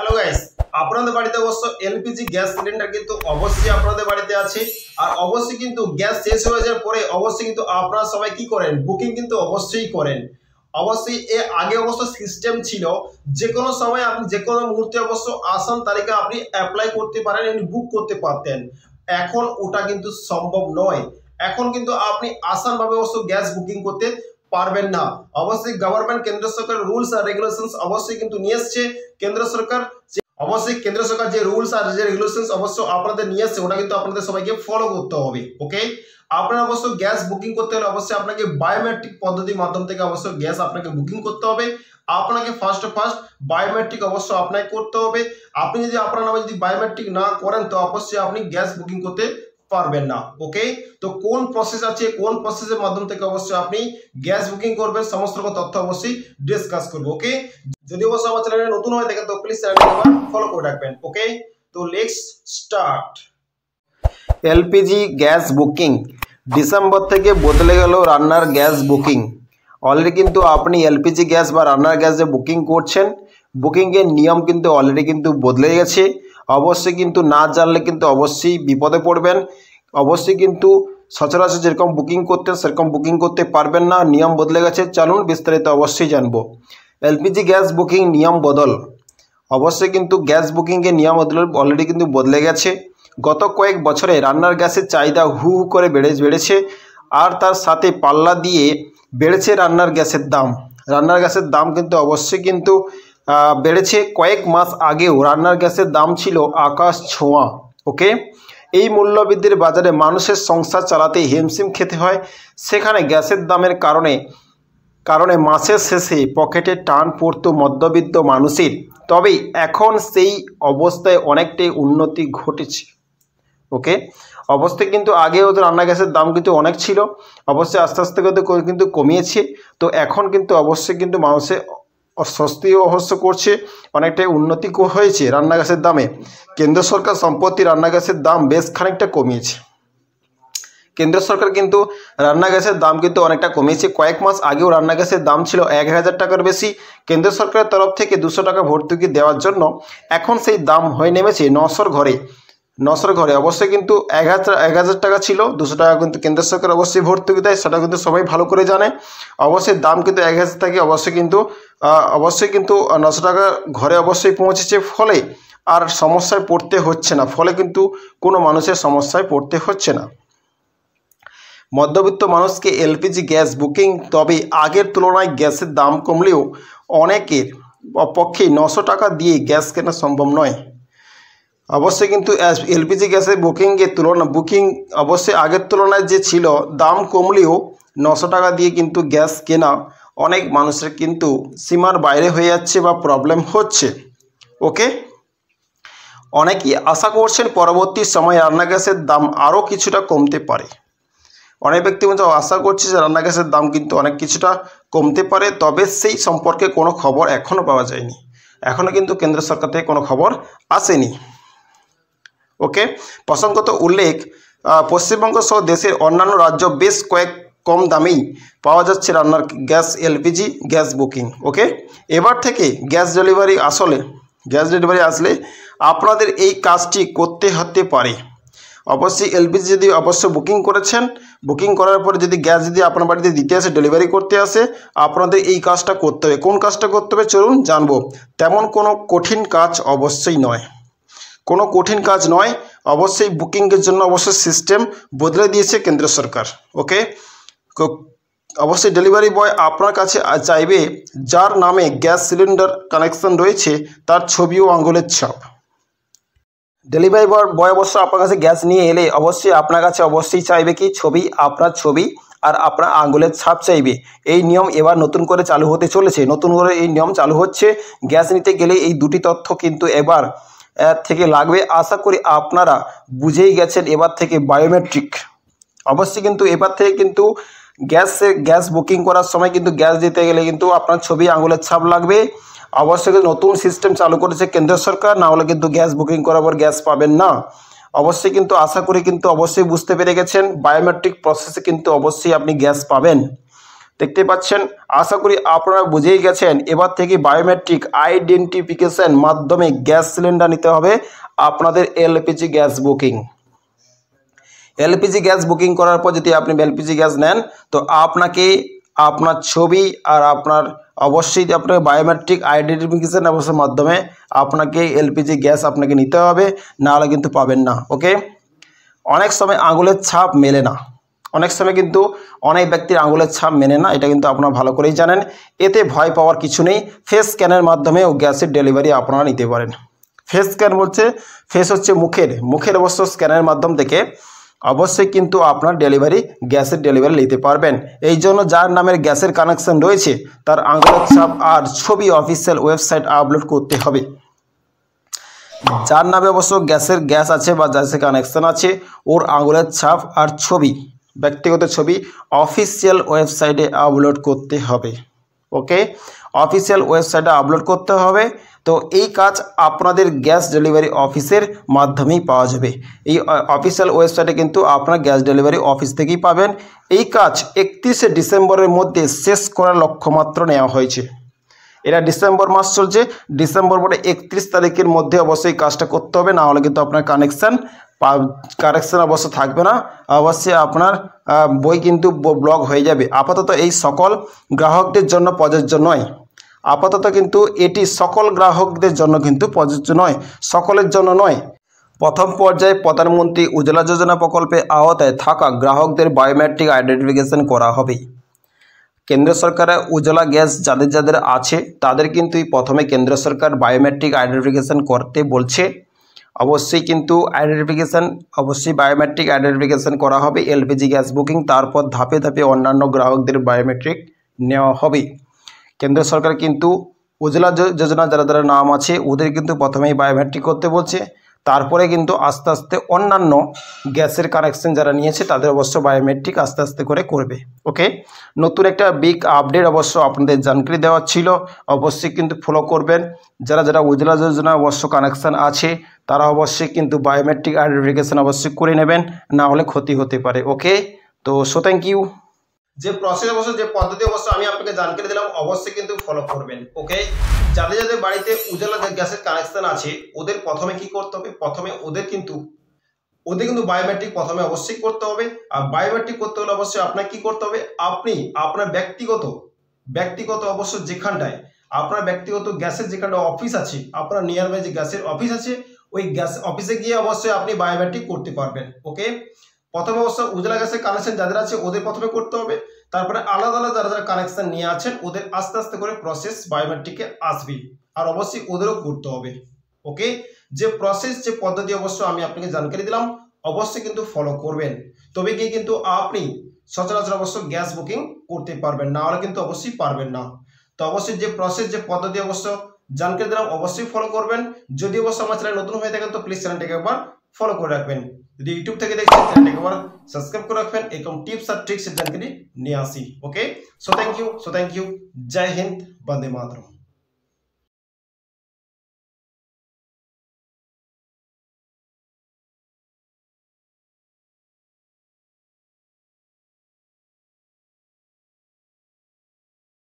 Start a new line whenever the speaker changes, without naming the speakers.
Hello guys, আপনাদের বাড়িতে অবশ্য এলপিজি গ্যাস সিলিন্ডার কিন্তু অবশ্যই আপনাদের বাড়িতে আছে। আর অবশ্যই কিন্তু গ্যাস শেষ হয়ে যাওয়ার পরে অবশ্যই কিন্তু আপনারা সবাই কি করেন, বুকিং কিন্তু অবশ্যই করেন। অবশ্যই এর আগে অবশ্য সিস্টেম ছিল যে কোনো সময় আপনি যে কোনো মুহূর্তে অবশ্য আসান তারিখে আপনি অ্যাপ্লাই করতে পারেন, বুক করতে পারতেন। এখন ওটা কিন্তু সম্ভব নয়। এখন কিন্তু আপনি আসানভাবে অবশ্য গ্যাস বুকিং করতে পারবেন না। অবশ্যই গভর্নমেন্ট কেন্দ্র সরকার রুলস আর রেগুলেশনস অবশ্যই কিন্তু নিয়ে এসছে। কেন্দ্র সরকার যে রুলস আর যে রেগুলেশনস অবশ্য আপনাদের নিয়ে এসছে ওটা কিন্তু আপনাদের সবাইকে ফলো করতে হবে। ওকে, আপনারা অবশ্য গ্যাস বুকিং করতে হলে অবশ্যই আপনাকে বায়োমেট্রিক পদ্ধতির মাধ্যম থেকে অবশ্য গ্যাস আপনাকে বুকিং করতে হবে। আপনাকে ফার্স্ট বায়োমেট্রিক অবশ্য আপনাকে করতে হবে। আপনি যদি আপনার নামে যদি বায়োমেট্রিক না করেন তো অবশ্যই আপনি গ্যাস বুকিং করতে পারবেন না। ওকে, তো কোন প্রসেস আছে, কোন প্রসেসের মাধ্যম থেকে অবশ্যই আপনি গ্যাস বুকিং করবেন সমস্ত রকম তথ্য অবশ্যই ডিসকাস করবো। ওকে, যদি অবশ্যই আমার চ্যানেলে নতুন হয়ে থাকেন তো প্লিজ চ্যানেলটি ফলো করে রাখবেন। ওকে, তো let's start. LPG gas booking December থেকে বদলে গেল রান্নার গ্যাস বুকিং। অলরেডি কিন্তু আপনি এলপিজি গ্যাস বা রান্নার গ্যাস যে বুকিং করছেন, বুকিংয়ের নিয়ম কিন্তু অলরেডি কিন্তু বদলে গেছে। অবশ্যই কিন্তু না জানলে কিন্তু অবশ্যই বিপদে পড়বেন। অবশ্যই কিন্তু সচরাচর যেরকম বুকিং করতেন সেরকম বুকিং করতে পারবেন না, নিয়ম বদলে গেছে। চলুন বিস্তারিত অবশ্যই জানবো। এলপিজি গ্যাস বুকিং নিয়ম বদল। অবশ্যই কিন্তু গ্যাস বুকিংয়ের নিয়ম অলরেডি কিন্তু বদলে গেছে। গত কয়েক বছরে রান্নার গ্যাসের চাহিদা হু হু করে বেড়েছে আর তার সাথে পাল্লা দিয়ে বেড়েছে রান্নার গ্যাসের দাম। রান্নার গ্যাসের দাম কিন্তু অবশ্যই কিন্তু বেড়েছে। কয়েক মাস আগেও রান্নার গ্যাসের দাম ছিল আকাশ ছোঁয়া। ওকে, এই মূল্যবৃদ্ধির বাজারে মানুষের সংসার চালাতে হিমশিম খেতে হয়। সেখানে গ্যাসের দামের কারণে মাসের শেষে পকেটে টান পড়তো মধ্যবিত্ত মানুষের। তবে এখন সেই অবস্থায় অনেকটাই উন্নতি ঘটেছে। ওকে, অবশ্যই কিন্তু আগেও রান্না গ্যাসের দাম কিন্তু অনেক ছিল, অবশ্যই আস্তে আস্তে কিন্তু কমিয়েছে। তো এখন কিন্তু অবশ্যই কিন্তু মানুষের স্বস্তিও অবশ্য করছে, অনেকটাই উন্নতি হয়েছে রান্না গ্যাসের দামে। কেন্দ্র সরকার সম্প্রতি রান্না গ্যাসের দাম বেশ খানিকটা কমিয়েছে। কেন্দ্র সরকার কিন্তু রান্না গ্যাসের দাম কিন্তু অনেকটা কমিয়েছে। কয়েক মাস আগেও রান্না গ্যাসের দাম ছিল 1000 টাকার বেশি। কেন্দ্র সরকারের তরফ থেকে 200 টাকা ভর্তুকি দেওয়ার জন্য এখন সেই দাম হয়ে নেমেছে 900 ঘরে। অবশ্যই কিন্তু 1000 টাকা ছিল, 200 টাকা কিন্তু কেন্দ্র সরকার অবশ্যই ভর্তুকি দেয়, সেটা কিন্তু সবাই ভালো করে জানে। অবশ্যই দাম কিন্তু 1000 থেকে অবশ্যই কিন্তু 900 টাকা ঘরে অবশ্যই পৌঁছেছে। ফলে আর সমস্যায় পড়তে হচ্ছে না, ফলে কিন্তু কোনো মানুষের সমস্যায় পড়তে হচ্ছে না। মধ্যবিত্ত মানুষকে এলপিজি গ্যাস বুকিং। তবে আগের তুলনায় গ্যাসের দাম কমলেও অনেকের পক্ষে 900 টাকা দিয়ে গ্যাস কেনা সম্ভব নয়। অবশ্যই কিন্তু এলপিজি গ্যাসের বুকিং অবশ্যই আগের তুলনায় যে ছিল দাম কমলেও 900 টাকা দিয়ে কিন্তু গ্যাস কেনা অনেক মানুষের কিন্তু সীমার বাইরে হয়ে যাচ্ছে বা প্রবলেম হচ্ছে। ওকে, অনেকেই আশা করছেন পরবর্তী সময়ে রান্না গ্যাসের দাম আরও কিছুটা কমতে পারে। অনেক ব্যক্তি কিন্তু আশা করছে যে রান্না গ্যাসের দাম কিন্তু অনেক কিছুটা কমতে পারে, তবে সেই সম্পর্কে কোনো খবর এখনও পাওয়া যায়নি। এখনও কিন্তু কেন্দ্র সরকার থেকে কোনো খবর আসেনি। ওকে, প্রসঙ্গত উল্লেখ, পশ্চিমবঙ্গ সহ দেশের অন্যান্য রাজ্য বেশ কম দামেই পাওয়া যাচ্ছে রান্নার গ্যাস এলপিজি গ্যাস বুকিং। ওকে, এবার থেকে গ্যাস ডেলিভারি আসলে আপনাদের এই কাজটি করতে হতে পারে। অবশ্যই এলপিজি যদি বুকিং করেছেন, বুকিং করার পরে যদি গ্যাস যদি আপনার বাড়িতে দিতে আসে, ডেলিভারি করতে আসে, আপনাদের এই কাজটা করতে হবে। কোন কাজটা করতে হবে চলুন জানবো। তেমন কোনো কঠিন কাজ অবশ্যই নয়, অবশ্যই বুকিংয়ের জন্য অবশ্যই সিস্টেম বদলে দিয়েছে কেন্দ্র সরকার। ওকে, অবশ্যই ডেলিভারি বয় আপনার কাছে চাইবে যার নামে গ্যাস সিলিন্ডার কানেকশন রয়েছে তার ছবি ও আঙুলের ছাপ। ডেলিভারি বয় অবশ্য আপনার কাছে গ্যাস নিয়ে এলে অবশ্যই আপনার কাছে অবশ্যই চাইবে কি আপনার ছবি আর আপনার আঙুলের ছাপ চাইবে। এই নিয়ম এবার নতুন করে চালু হতে চলেছে, নতুন করে এই নিয়ম চালু হচ্ছে। গ্যাস নিতে গেলে এই দুটি তথ্য কিন্তু এবার থেকে লাগবে। আশা করি আপনারা বুঝেই গেছেন এবার থেকে বায়োমেট্রিক। অবশ্যই কিন্তু এবার থেকে কিন্তু গ্যাস বুকিং করার সময় কিন্তু গ্যাস দিতে গেলে কিন্তু আপনার ছবি আঙুলের ছাপ লাগবে। অবশ্যই নতুন সিস্টেম চালু করেছে কেন্দ্র সরকার, না হলে কিন্তু গ্যাস বুকিং করার পর গ্যাস পাবেন না। অবশ্যই কিন্তু আশা করি কিন্তু অবশ্যই বুঝতে পেরে গেছেন বায়োমেট্রিক প্রসেসে কিন্তু অবশ্যই আপনি গ্যাস পাবেন। দেখতে পাচ্ছেন, আশা করি আপনারা বুঝেই গেছেন। এবার থেকে বায়োমেট্রিক আইডেন্টিফিকেশন মাধ্যমে গ্যাস সিলিন্ডার নিতে হবে আপনাদের LPG gas booking. LPG gas booking করার পর যদি আপনি এলপিজি গ্যাস নেন তো আপনাকে আপনার ছবি আর আপনার অবশ্যই আপনাকে বায়োমেট্রিক আইডেন্টিফিকেশন অবস্থার মাধ্যমে আপনাকে এলপিজি গ্যাস আপনাকে নিতে হবে, নাহলে কিন্তু পাবেন না। ওকে, অনেক সময় আঙুলের ছাপ মেলে না, অনেক সময় কিন্তু অনেক ব্যক্তির আঙুলের ছাপ মেলে না, এটা কিন্তু আপনারা ভালো করেই জানেন। এতে ভয় পাওয়ার কিছু নেই, ফেস স্ক্যানের মাধ্যমেও গ্যাসের ডেলিভারি আপনারা নিতে পারেন। ফেস স্ক্যান বলছে, ফেস হচ্ছে মুখের অবশ্য স্ক্যানের মাধ্যম থেকে অবশ্যই কিন্তু আপনার গ্যাসের ডেলিভারি নিতে পারবেন। এই জন্য যার নামের গ্যাসের কানেকশন রয়েছে তার আঙুলের ছাপ আর ছবি অফিসিয়াল ওয়েবসাইট আপলোড করতে হবে। যার নামে অবশ্য গ্যাস আছে বা গ্যাসের কানেকশন আছে, ওর আঙুলের ছাপ আর ছবি, ব্যক্তিগত ছবি অফিসিয়াল ওয়েবসাইটে আপলোড করতে হবে। ওকে, অফিসিয়াল ওয়েবসাইটে আপলোড করতে হবে। তো এই কাজ আপনাদের গ্যাস ডেলিভারি অফিসের মাধ্যমেই পাওয়া যাবে। এই অফিসিয়াল ওয়েবসাইটে কিন্তু আপনার গ্যাস ডেলিভারি অফিস থেকেই পাবেন। এই কাজ 31শে ডিসেম্বরের মধ্যে শেষ করার লক্ষ্যমাত্র নেওয়া হয়েছে। এটা ডিসেম্বর মাস চলছে, ডিসেম্বর পরে 31 তারিখের মধ্যে অবশ্যই কাজটা করতে হবে, না হলে কিন্তু আপনার কানেকশান অবশ্য থাকবে না, অবশ্যই আপনার বই কিন্তু ব্লক হয়ে যাবে। আপাতত এই সকল গ্রাহকদের জন্য প্রযোজ্য নয়, আপাতত কিন্তু এটি সকল গ্রাহকদের জন্য কিন্তু প্রযোজ্য নয়, সকলের জন্য নয়। প্রথম পর্যায়ে প্রধানমন্ত্রী উজ্জ্বলা যোজনা প্রকল্পের আওতায় থাকা গ্রাহকদের বায়োমেট্রিক আইডেন্টিফিকেশন করা হবে। কেন্দ্র সরকারের উজ্জ্বলা গ্যাস যাদের আছে তাদের কিন্তু প্রথমে কেন্দ্র সরকার বায়োমেট্রিক আইডেন্টিফিকেশন করতে বলছে। অবশ্যই কিন্তু বায়োমেট্রিক আইডেন্টিফিকেশন করা হবে এলপিজি গ্যাস বুকিং, তারপর ধাপে ধাপে অন্যান্য গ্রাহকদের বায়োমেট্রিক নেওয়া হবে। কেন্দ্র সরকার কিন্তু উজ্জ্বলা যোজনা যারা নাম আছে ওদের কিন্তু প্রথমেই বায়োমেট্রিক করতে বলছে, তারপরে কিন্তু আস্তে আস্তে অন্যান্য গ্যাসের কানেকশন যারা নিয়েছে তাদের অবশ্য বায়োমেট্রিক আস্তে আস্তে করে করবে। ওকে, নতুন একটা বিগ আপডেট অবশ্য আপনাদের জানকারি দেওয়া ছিল, অবশ্যই কিন্তু ফলো করবেন। যারা উজ্জ্বলা যোজনা অবশ্য কানেকশন আছে তারা অবশ্যই কিন্তু বায়োমেট্রিক আইডেন্টিফিকেশন অবশ্যই করে নেবেন, না হলে ক্ষতি হতে পারে। ওকে, তো থ্যাংক ইউ। যে প্রসেস অবশ্য যে পদ্ধতি অবশ্য আমি আপনাকে জানকারি দিলাম অবশ্যই কিন্তু ফলো করবেন। ওকে, যাদের বাড়িতে উজ্জ্বলা গ্যাসের কানেকশন আছে ওদের প্রথমে কি করতে হবে, প্রথমে ওদের কিন্তু বায়োমেট্রিক প্রথমে অবশ্যই করতে হবে। আর বায়োমেট্রিক করতে হলে অবশ্যই আপনাকে কি করতে হবে, আপনি আপনার ব্যক্তিগত অবশ্য যেখানটায় আপনার ব্যক্তিগত গ্যাসের যেখানটা অফিস আছে, আপনার নিয়ার বাই যে গ্যাসের অফিস আছে ওই গ্যাস অফিসে গিয়ে অবশ্যই আপনি বায়োমেট্রিক করতে পারবেন। ওকে, প্রথমে অবশ্য উজ্জ্বলা গ্যাসের কানেকশন যাদের আছে ওদের প্রথমে করতে হবে, তারপরে আলাদা যারা কানেকশন নিয়ে আছেন ওদের আস্তে আস্তে করে প্রসেস বায়োমেট্রিকে আসবে, আর অবশ্যই ওদেরও করতে হবে। ওকে, যে প্রসেস যে পদ্ধতি অবশ্য আমি আপনাকে জানকারি দিলাম অবশ্যই কিন্তু ফলো করবেন, তবে গিয়ে কিন্তু আপনি সচরাচর অবশ্য গ্যাস বুকিং করতে পারবেন, না হলে কিন্তু অবশ্যই পারবেন না। তো অবশ্যই যে প্রসেস যে পদ্ধতি অবশ্য জানকারি দিলাম অবশ্যই ফলো করবেন। যদি অবশ্য আমার চ্যানেল নতুন হয়ে থাকেন তো প্লিজ চ্যানেলটাকে একবার ফলো করে রাখবেন। যদি ইউটিউব থেকে দেখছেন চ্যানেলটাকে একবার সাবস্ক্রাইব করে রাখবেন, এরকম টিপস আর ট্রিক্স জানকারি নিয়ে আসি। Okay, so thank you. জয় হিন্দ, বন্দে মাতরম।